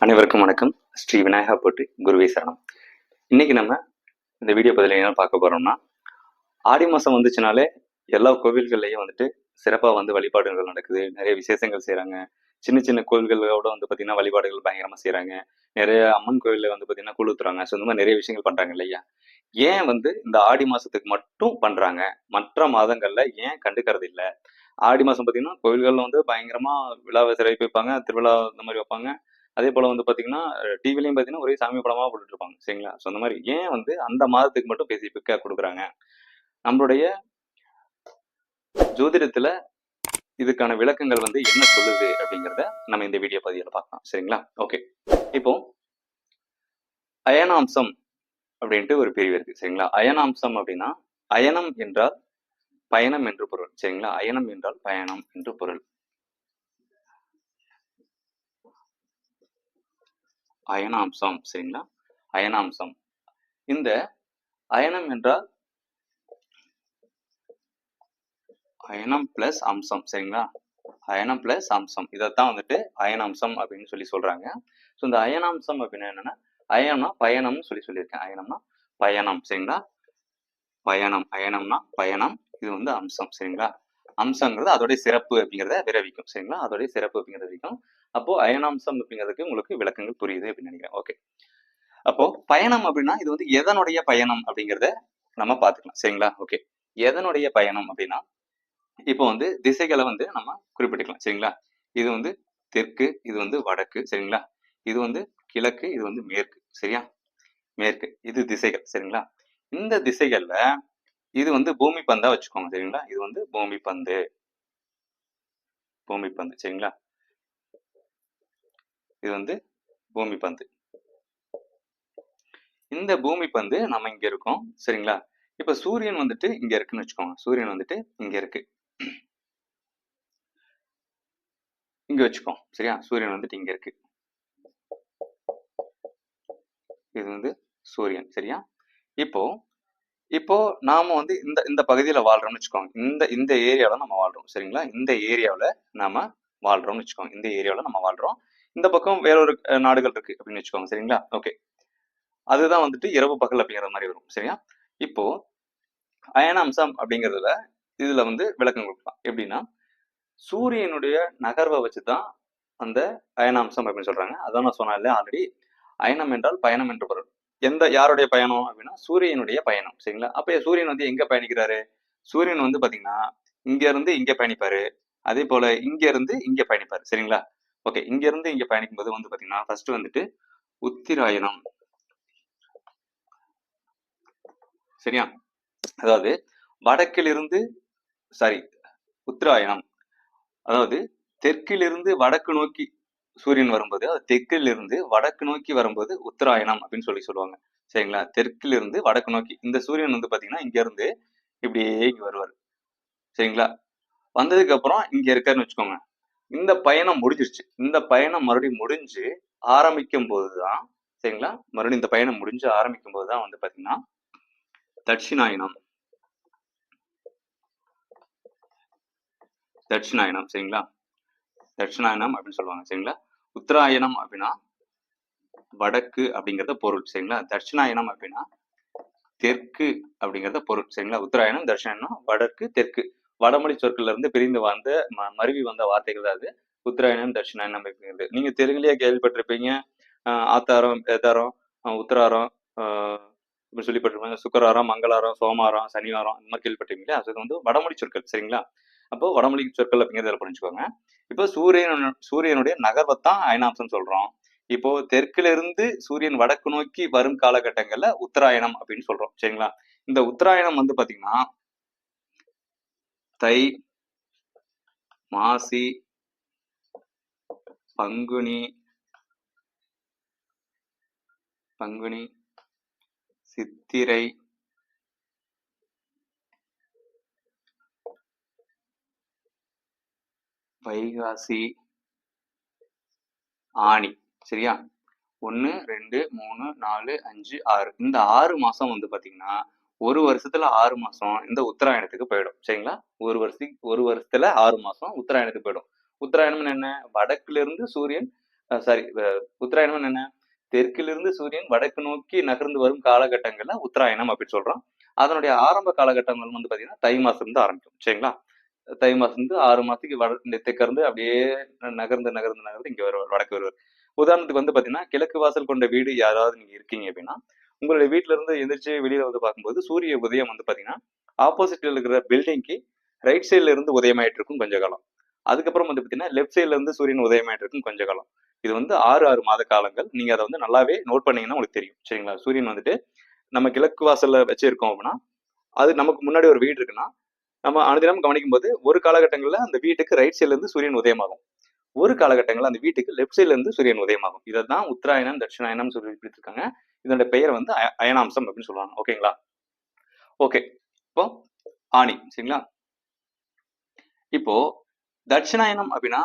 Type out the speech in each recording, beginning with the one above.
அனைவருக்கும் வணக்கம். ஸ்ரீ விநாயகா போற்றி, குருவே சரணம். இன்னைக்கு நம்ம இந்த வீடியோ பதில என்ன பார்க்க போறோம்னா, ஆடி மாசம் வந்துச்சுனாலே எல்லா கோவில்கள்லையும் வந்துட்டு சிறப்பா வழிபாடுகள் நடக்குது. நிறைய விசேஷங்கள் செய்றாங்க. சின்ன சின்ன கோவில்களோட பார்த்தீங்கன்னா, வழிபாடுகள் பயங்கரமா செய்றாங்க. நிறைய அம்மன் கோவில்ல பார்த்தீங்கன்னா, கூழ் ஊத்துறாங்க. ஸோ இந்த மாதிரி நிறைய விஷயங்கள் பண்றாங்க இல்லையா? ஏன் இந்த ஆடி மாசத்துக்கு மட்டும் பண்றாங்க? மற்ற மாதங்கள்ல ஏன் கண்டுக்கறது இல்ல? ஆடி மாசம் பார்த்தீங்கன்னா, கோவில்கள்ல பயங்கரமா விழாவ சிறப்பிப்பாங்க. வைப்பாங்க, திருவிழா இந்த மாதிரி வைப்பாங்க. அதே போல பார்த்தீங்கன்னா, டிவிலயும் பார்த்தீங்கன்னா, ஒரே சாமி படமா போட்டுட்டு இருப்பாங்க. சரிங்களா? ஸோ அந்த மாதிரி ஏன் அந்த மாதத்துக்கு மட்டும் ஸ்பெசிஃபிக்கா குடுக்குறாங்க? நம்மளுடைய ஜோதிடத்துல இதுக்கான விளக்கங்கள் என்ன சொல்லுது அப்படிங்கிறத நம்ம இந்த வீடியோ பதிவுல பார்க்கலாம். சரிங்களா? ஓகே. இப்போ அயனாம்சம் அப்படின்ட்டு ஒரு பிரிவு இருக்கு. சரிங்களா? அயனாம்சம் அப்படின்னா, அயனம் என்றால் பயணம் என்று பொருள். சரிங்களா? அயனம் என்றால் பயணம் என்று பொருள். அயனாம்சம். சரிங்களா? அயனாம்சம். இந்த அயனம் என்றால் அயனம் பிளஸ் அம்சம். சரிங்களா? அயனம் பிளஸ் அம்சம். இதைத்தான் அயனாம்சம் அப்படின்னு சொல்றாங்க. ஸோ இந்த அயனாம்சம் அப்படின்னா என்னன்னா, அயனம்னா பயணம்னு சொல்லியிருக்கேன். அயனம்னா பயணம். சரிங்களா? பயணம். அயனம்னா பயணம். இது அம்சம். சரிங்களா? அம்சங்கிறது அதோடைய சிறப்பு அப்படிங்கிறத விரவிக்கும். சரிங்களா? அதோடைய சிறப்பு அப்படிங்கிறத விரவிக்கும். அப்போ அயனாம்சம் அப்படிங்கிறதுக்கு உங்களுக்கு விளக்கங்கள் புரியுது அப்படின்னு நினைக்கிறேன். ஓகே. அப்போ பயணம் அப்படின்னா இது எதனுடைய பயணம் அப்படிங்கிறத நம்ம பார்த்துக்கலாம். சரிங்களா? ஓகே. எதனுடைய பயணம் அப்படின்னா, இப்போ திசைகளை நம்ம குறிப்பிட்டுக்கலாம். சரிங்களா? இது தெற்கு, இது வடக்கு. சரிங்களா? இது கிழக்கு, இது மேற்கு. சரியா? மேற்கு. இது திசைகள். சரிங்களா? இந்த திசைகள்ல இது பூமி பந்தா வச்சுக்கோங்க. சரிங்களா? இது பூமி பந்து. பூமி பந்து. சரிங்களா? இது பூமி பந்து. இந்த பூமி பந்து நம்ம இங்க இருக்கோம். சரிங்களா? இப்ப சூரியன் இங்க இருக்குன்னு வச்சுக்கோங்க. சூரியன் இங்க இருக்கு. இங்க வச்சுக்கோம். சரியா? சூரியன் இங்க இருக்கு. இது சூரியன். சரியா? இப்போ இப்போ நாம இந்த இந்த பகுதியில வாழ்றோம்னு வச்சுக்கோங்க. இந்த இந்த ஏரியாவில நம்ம வாழ்றோம். சரிங்களா? இந்த ஏரியாவில நாம வாழ்றோம்னு வச்சுக்கோங்க. இந்த ஏரியாவில நம்ம வாழ்றோம். இந்த பக்கம் வேறொரு நாடுகள் இருக்கு அப்படின்னு வச்சுக்கோங்க. சரிங்களா? ஓகே. அதுதான் இரவு பகல் அப்படிங்கிற மாதிரி வரும். சரியா? இப்போ அயனாம்சம் அப்படிங்கிறதுல இதுல விளக்கம் கொடுக்கலாம். எப்படின்னா, சூரியனுடைய நகர்வை வச்சுதான் அந்த அயனாம்சம் அப்படின்னு சொல்றாங்க. அதான் நான் சொன்னேன் இல்லையா ஆல்ரெடி. அயனம் என்றால் பயணம் என்று பொருள். யாருடைய பயணம் அப்படின்னா, சூரியனுடைய பயணம். சரிங்களா? அப்ப சூரியன் எங்க பயணிக்கிறாரு? சூரியன் பாத்தீங்கன்னா, இங்க இருந்து இங்க பயணிப்பாரு. அதே போல இங்க இருந்து இங்க பயணிப்பாரு. சரிங்களா? ஓகே. இங்க இருந்து இங்க பயணிக்கும் போது பாத்தீங்கன்னா, ஃபர்ஸ்ட் உத்திராயணம். சரியா? அதாவது வடக்கிலிருந்து சாரி உத்தராயணம். அதாவது தெற்கிலிருந்து வடக்கு நோக்கி சூரியன் வரும்போது, அது தெற்கிலிருந்து வடக்கு நோக்கி வரும்போது உத்தராயணம் அப்படின்னு சொல்லுவாங்க. சரிங்களா? தெற்கிலிருந்து வடக்கு நோக்கி. இந்த சூரியன் பாத்தீங்கன்னா இங்க இருந்து இப்படியே இங்க வருவாரு. சரிங்களா? வந்ததுக்கு அப்புறம் இங்க இருக்காருன்னு வச்சுக்கோங்க. இந்த பயணம் முடிஞ்சிருச்சு. இந்த பயணம் மறுபடியும் முடிஞ்சு ஆரம்பிக்கும் போதுதான், சரிங்களா? மறுபடியும் இந்த பயணம் முடிஞ்சு ஆரம்பிக்கும் போதுதான் பாத்தீங்கன்னா தட்சிணாயனம். தட்சிணாயனம். சரிங்களா? தட்சிணாயனம் அப்படின்னு சொல்லுவாங்க. சரிங்களா? உத்தராயணம் அப்படின்னா வடக்கு அப்படிங்கறத பொருள். சரிங்களா? தட்சிணாயனம் அப்படின்னா தெற்கு அப்படிங்கறத பொருள். சரிங்களா? உத்தராயணம், தட்சிணாயனம், வடக்கு, தெற்கு. வடமொழி சொற்கள்ல இருந்து பிரிந்து வந்த மருவி வந்த வார்த்தைகள் தான் அது. உத்தராயணம், தட்சிணாயனம் அப்படிங்கிறது. நீங்க தெலுங்குலயே கேள்விப்பட்டிருப்பீங்க. ஆத்தாரம், பேதாரம், உத்தராரம், இப்படி சொல்லிப்பட்டிருப்பாங்க. சுக்கராரம், மங்களாரம், சோமாரம், சனிவாரம் இந்த மாதிரி கேள்விப்பட்டிருக்கீங்களா? அது வடமொழி சொற்கள். சரிங்களா? அப்போ வடமொழி சொற்கள் அப்படிங்கிறத புரிஞ்சுக்கோங்க. இப்போ சூரியனுடைய நகர்வைத்தான் அயனாம்சம் சொல்றோம். இப்போ தெற்குல இருந்து சூரியன் வடக்கு நோக்கி வரும் காலகட்டங்கள்ல உத்தராயணம் அப்படின்னு சொல்றோம். சரிங்களா? இந்த உத்தராயணம் பாத்தீங்கன்னா தை, மாசி, பங்குனி, சித்திரை, வைகாசி, ஆனி. சரியா? 1, 2, 3, 4, 5, 6. இந்த 6 மாசம் பாத்தீங்கன்னா ஒரு வருஷத்துல 6 மாசம் இந்த உத்தராயணத்துக்கு போயிடும். சரிங்களா? ஒரு வருஷத்துல 6 மாசம் உத்தராயணத்துக்கு போயிடும். உத்தராயணம் என்ன? வடக்குல இருந்து சூரியன் சாரி, உத்தராயணம் என்ன, தெற்கிலிருந்து சூரியன் வடக்கு நோக்கி நகர்ந்து வரும் காலகட்டங்கள்ல உத்தராயணம் அப்படின்னு சொல்றோம். அதனுடைய ஆரம்ப காலகட்டங்கள் வந்து பாத்தீங்கன்னா தை மாசம் இருந்து ஆரம்பிக்கும். சரிங்களா? தை மாசம் இருந்து 6 மாசத்துக்கு இந்த தெற்கிருந்து அப்படியே நகர்ந்து நகர்ந்து நகர்ந்து இங்க வருவார், வடக்கு வருவார். உதாரணத்துக்கு வந்து பாத்தீங்கன்னா கிழக்கு வாசல் கொண்ட வீடு யாராவது நீங்க இருக்கீங்க அப்படின்னா, உங்களுடைய வீட்டுல இருந்து எந்திரிச்சு வெளியில வந்து பார்க்கும்போது சூரிய உதயம் வந்து பாத்தீங்கன்னா ஆப்போசிட்ல இருக்கிற பில்டிங்க்கு ரைட் சைட்ல இருந்து உதயமாயிட்டு இருக்கும் கொஞ்ச காலம். அதுக்கப்புறம் வந்து பாத்தீங்கன்னா லெஃப்ட் சைட்ல இருந்து சூரியன் உதயமாயிட்டு இருக்கும் கொஞ்ச காலம். இது வந்து 6 மாத காலங்கள். நீங்க அதை வந்து நல்லாவே நோட் பண்ணீங்கன்னா உங்களுக்கு தெரியும். சரிங்களா? சூரியன் வந்துட்டு நம்ம கிழக்கு வாசல்ல வச்சிருக்கோம் அப்படின்னா, அது நமக்கு முன்னாடி ஒரு வீடு இருக்குன்னா, நம்ம அனுதினம் கவனிக்கும் போது ஒரு காலகட்டங்கள்ல அந்த வீட்டுக்கு ரைட் சைட்ல இருந்து சூரியன் உதயமாகும். ஒரு காலகட்டங்கள்ல அந்த வீட்டுக்கு லெஃப்ட் சைட்ல இருந்து சூரியன் உதயமாகும். இதைதான் உத்தராயணம் தட்சிணாயனம் சொல்லி பிரிச்சிருக்காங்க. இதோட பெயர் வந்து அயனாம்சம் அப்படின்னு சொல்லுவாங்க. ஓகேங்களா? ஓகே. இப்போ ஆணி. சரிங்களா? இப்போ தட்சிணாயனம் அப்படின்னா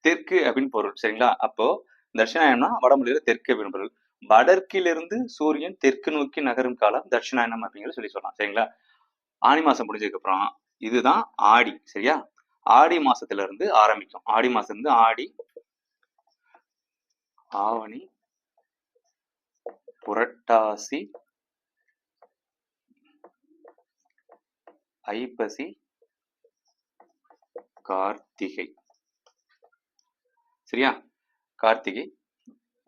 தெற்கு அப்படின்னு பொருள். சரிங்களா? அப்போ தட்சிணாயனம்னா வடமொழியில தெற்கு அப்படின்னு பொருள். வடக்கிலிருந்து சூரியன் தெற்கு நோக்கி நகரும் காலம் தட்சிணாயனம் அப்படிங்கிறது சொல்லலாம். சரிங்களா? ஆனி மாசம் முடிஞ்சதுக்கு அப்புறம் இதுதான் ஆடி. சரியா? ஆடி மாசத்துல இருந்து ஆரம்பிக்கும். ஆடி மாசம் இருந்து ஆடி, ஆவணி, புரட்டாசி, ஐப்பசி, கார்த்திகை. சரியா? கார்த்திகை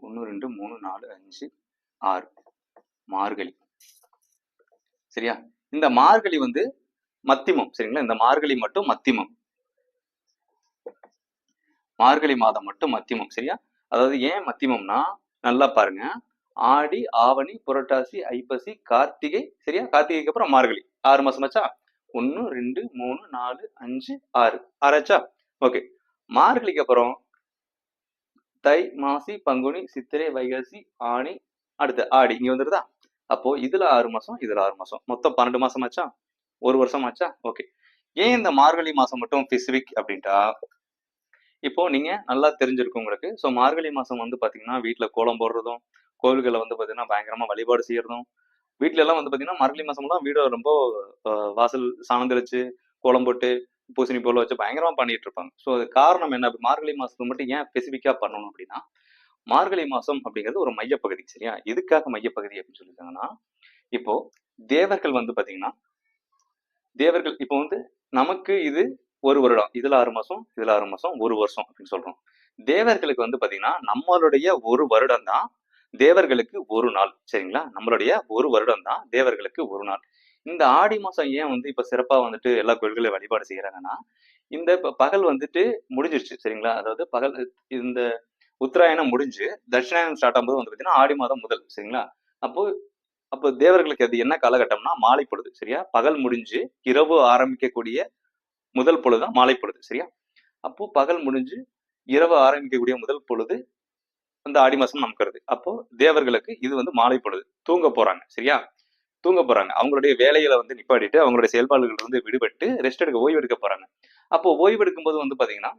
1 2 3 4 5 6 மார்கழி. சரியா? இந்த மார்கழி வந்து மத்திமம். சரிங்களா? இந்த மார்கழி மட்டும் மத்திமம். மார்கழி மாதம் மட்டும் மத்தியமம். சரியா? அதாவது ஏன் மத்தியமம்னா நல்லா பாருங்க, ஆடி, ஆவணி, புரட்டாசி, ஐப்பசி, கார்த்திகை. சரியா? கார்த்திகைக்கு அப்புறம் மார்கழி. 6 மாசம் ஆச்சா? 1 2 3 4 5 6 ஆறாச்சா? ஓகே. மார்கழிக்கு அப்புறம் தை, மாசி, பங்குனி, சித்திரை, வைகாசி, ஆணி, அடுத்து ஆடி இங்க வந்துருதா? அப்போ இதுல 6 மாசம், இதுல 6 மாசம், மொத்தம் 12 மாசம் ஆச்சா? ஒரு வருஷம் ஆச்சா? ஓகே. ஏன் இந்த மார்கழி மாசம் மட்டும் ஸ்பெசிபிக் அப்படின்ட்டா, இப்போ நீங்க நல்லா தெரிஞ்சிருக்கும் உங்களுக்கு. ஸோ மார்கழி மாசம் வந்து பாத்தீங்கன்னா வீட்டுல கோலம் போடுறதும், கோவில்களை வந்து பாத்தீங்கன்னா பயங்கரமா வழிபாடு செய்யறதும், வீட்டுல எல்லாம் வந்து பாத்தீங்கன்னா மார்கழி மாசம்லாம் வீடு ரொம்ப வாசல் சாணம் தெளிச்சு கோலம் போட்டு பூசணி போல வச்சு பயங்கரமா பண்ணிட்டு இருப்பாங்க. ஸோ அது காரணம் என்ன, மார்கழி மாசத்துக்கு மட்டும் ஏன் ஸ்பெசிபிக்கா பண்ணணும் அப்படின்னா, மார்கழி மாசம் அப்படிங்கிறது ஒரு மையப்பகுதி. சரியா? எதுக்காக மையப்பகுதி அப்படின்னு சொல்லியிருக்காங்கன்னா, இப்போ தேவர்கள் வந்து பாத்தீங்கன்னா, தேவர்கள் இப்போ வந்து நமக்கு இது ஒரு வருடம், இதுல 6 மாசம், இதுல 6 மாசம், ஒரு வருஷம் அப்படின்னு சொல்றோம். தேவர்களுக்கு வந்து பாத்தீங்கன்னா நம்மளுடைய ஒரு வருடம் தான் தேவர்களுக்கு ஒரு நாள். சரிங்களா? நம்மளுடைய ஒரு வருடம் தான் தேவர்களுக்கு ஒரு நாள். இந்த ஆடி மாசம் ஏன் வந்து இப்ப சிறப்பா வந்துட்டு எல்லா கோயில்களையும் வழிபாடு செய்யறாங்கன்னா, இந்த இப்ப பகல் வந்துட்டு முடிஞ்சிருச்சு. சரிங்களா? அதாவது பகல் இந்த உத்தராயணம் முடிஞ்சு தட்சிணாயனம் ஸ்டார்ட் ஆகும்போது வந்து பாத்தீங்கன்னா ஆடி மாதம் முதல். சரிங்களா? அப்போ அப்போ தேவர்களுக்கு அது என்ன காலகட்டம்னா மாலை பொழுது. சரியா? பகல் முடிஞ்சு இரவு ஆரம்பிக்கக்கூடிய முதல் பொழுதுதான் மாலை பொழுது. சரியா? அப்போ பகல் முடிஞ்சு இரவு ஆரம்பிக்கக்கூடிய முதல் பொழுது அந்த ஆடி மாசம் நமக்கு வருது. அப்போ தேவர்களுக்கு இது வந்து மாலை பொழுது. தூங்க போறாங்க. சரியா? தூங்க போறாங்க. அவங்களுடைய வேலைகளை வந்து நிப்பாட்டிட்டு அவங்களுடைய செயல்பாடுகள் இருந்து விடுபட்டு ரெஸ்ட் எடுக்க, ஓய்வு எடுக்க போறாங்க. அப்போ ஓய்வு எடுக்கும் போது வந்து பாத்தீங்கன்னா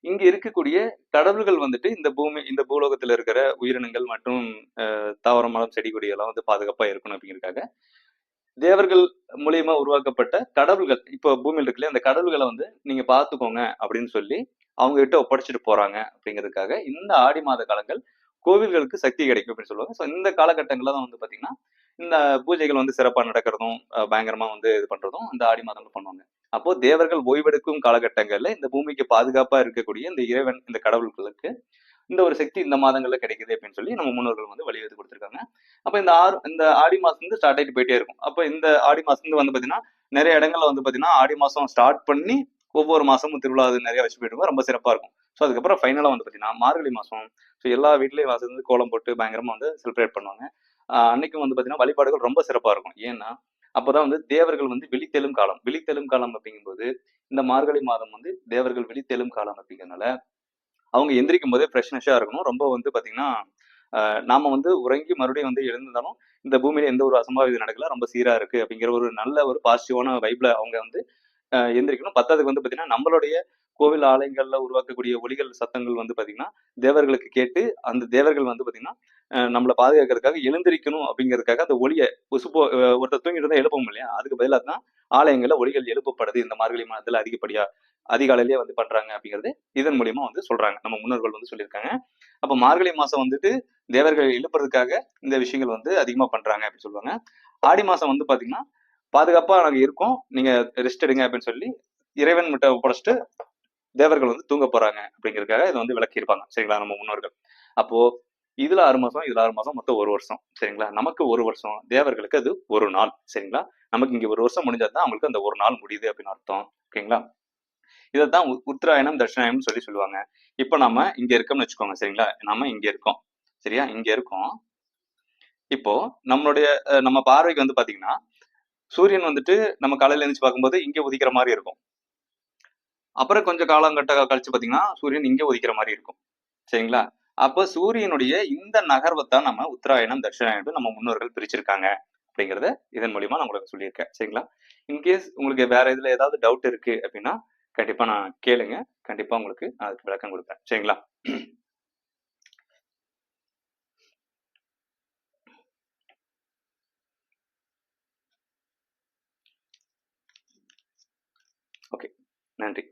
இங்க இருக்கக்கூடிய கடவுள்கள் வந்துட்டு இந்த பூலோகத்துல இருக்கிற உயிரினங்கள் மற்றும் தாவர மரம் செடி கொடி எல்லாம் வந்து பாதுகாப்பா இருக்கணும் அப்படிங்கிறதுக்காக தேவர்கள் மூலியமா உருவாக்கப்பட்ட கடவுள்கள் இப்போ பூமியில் இருக்குல்லையா அந்த கடவுள்களை வந்து நீங்க பாத்துக்கோங்க அப்படின்னு சொல்லி அவங்க கிட்ட ஒப்படைச்சிட்டு போறாங்க அப்படிங்கிறதுக்காக இந்த ஆடி மாத காலங்கள் கோவில்களுக்கு சக்தி கிடைக்கும் அப்படின்னு சொல்லுவாங்க. ஸோ இந்த காலகட்டங்கள்ல தான் வந்து பாத்தீங்கன்னா இந்த பூஜைகள் வந்து சிறப்பா நடக்கிறதும் பயங்கரமா வந்து இது பண்றதும் இந்த ஆடி மாதம்ல பண்ணுவாங்க. அப்போ தேவர்கள் ஓய்வெடுக்கும் காலகட்டங்கள்ல இந்த பூமிக்கு பாதுகாப்பா இருக்கக்கூடிய இந்த இறைவன், இந்த கடவுள்களுக்கு இந்த ஒரு சக்தி இந்த மாதங்கள்ல கிடைக்குது அப்படின்னு சொல்லி நம்ம முன்னோர்கள் வந்து வழிவகுத்து கொடுத்துருக்காங்க. அப்ப இந்த ஆடி மாசம் வந்து ஸ்டார்ட் ஆயிட்டு போயிட்டே இருக்கும். அப்ப இந்த ஆடி மாசம் வந்து பாத்தீங்கன்னா நிறைய இடங்கள்ல வந்து பாத்தீங்கன்னா ஆடி மாசம் ஸ்டார்ட் பண்ணி ஒவ்வொரு மாசமும் திருவிழா அது நிறைய வச்சு போயிட்டு ரொம்ப சிறப்பா இருக்கும். ஸோ அதுக்கப்புறம் ஃபைனலா வந்து பாத்தீங்கன்னா மார்கழி மாசம் ஸோ எல்லா வீட்லயும் வாசல் வந்து கோலம் போட்டு பயங்கரமா வந்து செலிப்ரேட் பண்ணுவாங்க. அன்னைக்கும் வந்து பாத்தீங்கன்னா வழிபாடுகள் ரொம்ப சிறப்பா இருக்கும். ஏன்னா அப்பதான் வந்து தேவர்கள் வந்து விழித்தெழும் காலம். விழித்தெழும் காலம் அப்படிங்கும்போது இந்த மார்கழி மாதம் வந்து தேவர்கள் விழித்தெழும் காலம் அப்படிங்கிறதுனால அவங்க எந்திரிக்கும் போதே ஃப்ரெஷ்னஸா இருக்கணும். ரொம்ப வந்து பாத்தீங்கன்னா நாம வந்து உறங்கி மறுபடியும் வந்து எழுந்திருந்தாலும் இந்த பூமியில எந்த ஒரு அசம்பாவிதம் நடக்கல, ரொம்ப சீரா இருக்கு அப்படிங்கிற ஒரு நல்ல ஒரு பாசிட்டிவான வைப்ல அவங்க வந்து எந்திரிக்கணும். பத்தாவதுக்கு வந்து பாத்தீங்கன்னா நம்மளுடைய கோவில் ஆலயங்கள்ல உருவாக்கக்கூடிய ஒலிகள் சத்தங்கள் வந்து பாத்தீங்கன்னா தேவர்களுக்கு கேட்டு அந்த தேவர்கள் வந்து பாத்தீங்கன்னா நம்மளை பாதுகாக்கிறதுக்காக எழுந்திரிக்கணும் அப்படிங்கிறதுக்காக அந்த ஒளியை ஒருத்தர் தூங்கிட்டு இருந்தா எழுப்பவும் இல்லையா, அதுக்கு பதிலாக தான் ஆலயங்கள்ல ஒலிகள் எழுப்பப்படுது இந்த மார்கழி மாதத்துல அதிகப்படியா. அதிகாலையிலேயே வந்து பண்றாங்க அப்படிங்கிறது இதன் மூலியமா வந்து சொல்றாங்க, நம்ம முன்னோர்கள் வந்து சொல்லியிருக்காங்க. அப்ப மார்கழி மாசம் வந்துட்டு தேவர்கள் எழுப்புறதுக்காக இந்த விஷயங்கள் வந்து அதிகமா பண்றாங்க அப்படின்னு சொல்லுவாங்க. ஆடி மாசம் வந்து பாத்தீங்கன்னா பாதுகாப்பா நாங்க இருக்கோம், நீங்க ரெஸ்ட் எடுங்க அப்படின்னு சொல்லி இறைவன் கிட்ட ஒப்படைச்சிட்டு தேவர்கள் வந்து தூங்க போறாங்க அப்படிங்கிறதுக்காக இதை வந்து விளக்கி இருப்பாங்க சரிங்களா நம்ம முன்னோர்கள். அப்போ இதுல 6 மாசம், இதுல 6 மாசம், மொத்தம் 1 வருஷம் சரிங்களா. நமக்கு 1 வருஷம், தேவர்களுக்கு அது ஒரு நாள் சரிங்களா. நமக்கு இங்க 1 வருஷம் முடிஞ்சாதான் அவங்களுக்கு அந்த ஒரு நாள் முடியுது அப்படின்னு அர்த்தம். ஓகேங்களா. இதைத்தான் உத்தராயணம் தட்சிணாயணம் சொல்லி சொல்லுவாங்க. இப்ப நம்ம இங்க இருக்கோம்னு வச்சுக்கோங்க சரிங்களா. நம்ம இங்க இருக்கோம் சரியா, இங்க இருக்கோம். இப்போ நம்மளுடைய நம்ம பார்வைக்கு வந்து பாத்தீங்கன்னா சூரியன் வந்துட்டு நம்ம காலையில எழுந்துச்சு பார்க்கும்போது இங்க உதிக்கிற மாதிரி இருக்கும். அப்புறம் கொஞ்சம் காலங்கட்ட கழிச்சு பாத்தீங்கன்னா சூரியன் இங்க உதிக்கிற மாதிரி இருக்கும் சரிங்களா. அப்போ சூரியனுடைய இந்த நகர்வைத்தான் நம்ம உத்தராயணம் தட்சிணாயணம் நம்ம முன்னோர்கள் பிரிச்சிருக்காங்க அப்படிங்கறத இதன் மூலியமா நான் உங்களுக்கு சொல்லியிருக்கேன் சரிங்களா. இன்கேஸ் உங்களுக்கு வேற இதுல ஏதாவது டவுட் இருக்கு அப்படின்னா கண்டிப்பா நான் கேளுங்க, கண்டிப்பா உங்களுக்கு நான் அதுக்கு விளக்கம் கொடுப்பேன் சரிங்களா. ஓகே, நன்றி.